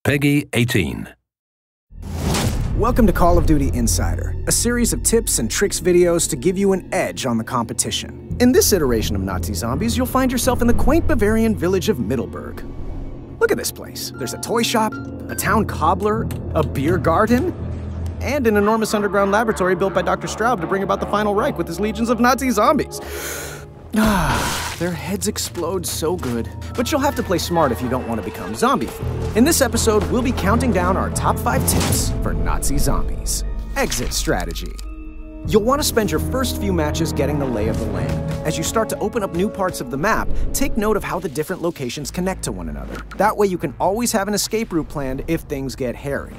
Peggy 18. Welcome to Call of Duty Insider, a series of tips and tricks videos to give you an edge on the competition. In this iteration of Nazi Zombies, you'll find yourself in the quaint Bavarian village of Middleburg. Look at this place. There's a toy shop, a town cobbler, a beer garden, and an enormous underground laboratory built by Dr. Straub to bring about the final Reich with his legions of Nazi zombies. Their heads explode so good, but you'll have to play smart if you don't want to become zombie food. In this episode, we'll be counting down our top 5 tips for Nazi zombies. Exit strategy. You'll want to spend your first few matches getting the lay of the land. As you start to open up new parts of the map, take note of how the different locations connect to one another. That way you can always have an escape route planned if things get hairy.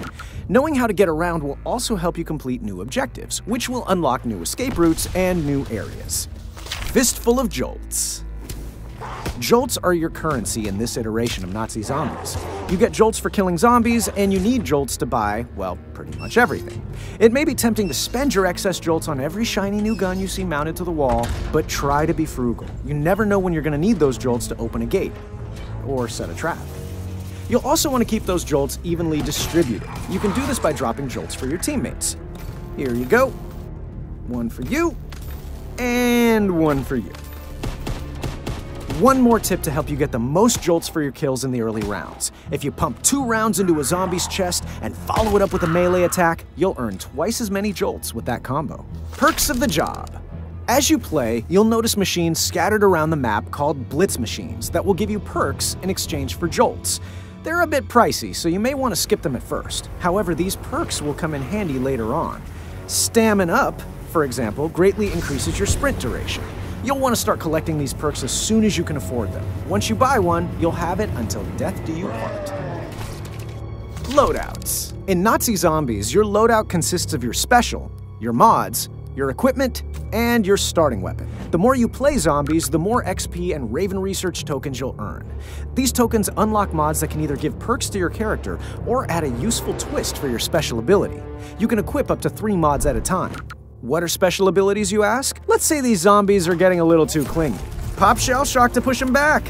Knowing how to get around will also help you complete new objectives, which will unlock new escape routes and new areas. Fistful of Jolts. Jolts are your currency in this iteration of Nazi Zombies. You get Jolts for killing zombies, and you need Jolts to buy, well, pretty much everything. It may be tempting to spend your excess Jolts on every shiny new gun you see mounted to the wall, but try to be frugal. You never know when you're going to need those Jolts to open a gate, or set a trap. You'll also want to keep those Jolts evenly distributed. You can do this by dropping Jolts for your teammates. Here you go. One for you, and one for you. One more tip to help you get the most Jolts for your kills in the early rounds. If you pump 2 rounds into a zombie's chest and follow it up with a melee attack, you'll earn twice as many Jolts with that combo. Perks of the job. As you play, you'll notice machines scattered around the map called Blitz machines that will give you perks in exchange for Jolts. They're a bit pricey, so you may want to skip them at first. However, these perks will come in handy later on. Stamina Up, for example, greatly increases your sprint duration. You'll want to start collecting these perks as soon as you can afford them. Once you buy one, you'll have it until death do you part. Loadouts. In Nazi Zombies, your loadout consists of your special, your mods, your equipment, and your starting weapon. The more you play zombies, the more XP and Raven Research tokens you'll earn. These tokens unlock mods that can either give perks to your character or add a useful twist for your special ability. You can equip up to 3 mods at a time. What are special abilities, you ask? Let's say these zombies are getting a little too clingy. Pop Shell Shock to push them back.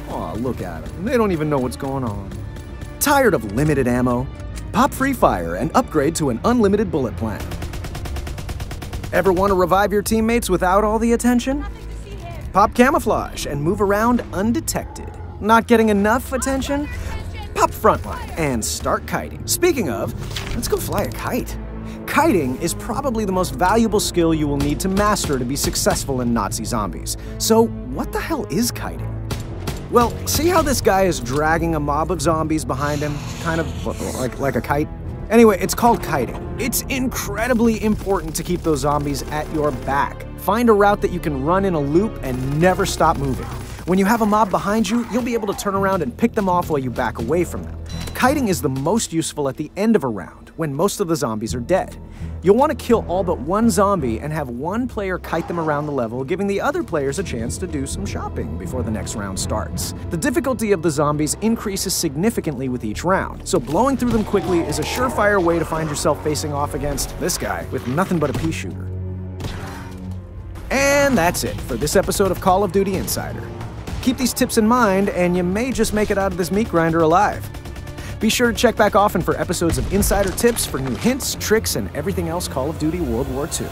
Aw, look at them. They don't even know what's going on. Tired of limited ammo? Pop Free Fire and upgrade to an unlimited bullet plan. Ever want to revive your teammates without all the attention? Pop Camouflage and move around undetected. Not getting enough attention? Pop Frontline and start kiting. Speaking of, let's go fly a kite. Kiting is probably the most valuable skill you will need to master to be successful in Nazi Zombies. So, what the hell is kiting? Well, see how this guy is dragging a mob of zombies behind him? Kind of like a kite? Anyway, it's called kiting. It's incredibly important to keep those zombies at your back. Find a route that you can run in a loop and never stop moving. When you have a mob behind you, you'll be able to turn around and pick them off while you back away from them. Kiting is the most useful at the end of a round, when most of the zombies are dead. You'll want to kill all but one zombie and have one player kite them around the level, giving the other players a chance to do some shopping before the next round starts. The difficulty of the zombies increases significantly with each round, so blowing through them quickly is a surefire way to find yourself facing off against this guy with nothing but a pea shooter. And that's it for this episode of Call of Duty Insider. Keep these tips in mind, and you may just make it out of this meat grinder alive. Be sure to check back often for episodes of Insider Tips for new hints, tricks, and everything else Call of Duty World War II.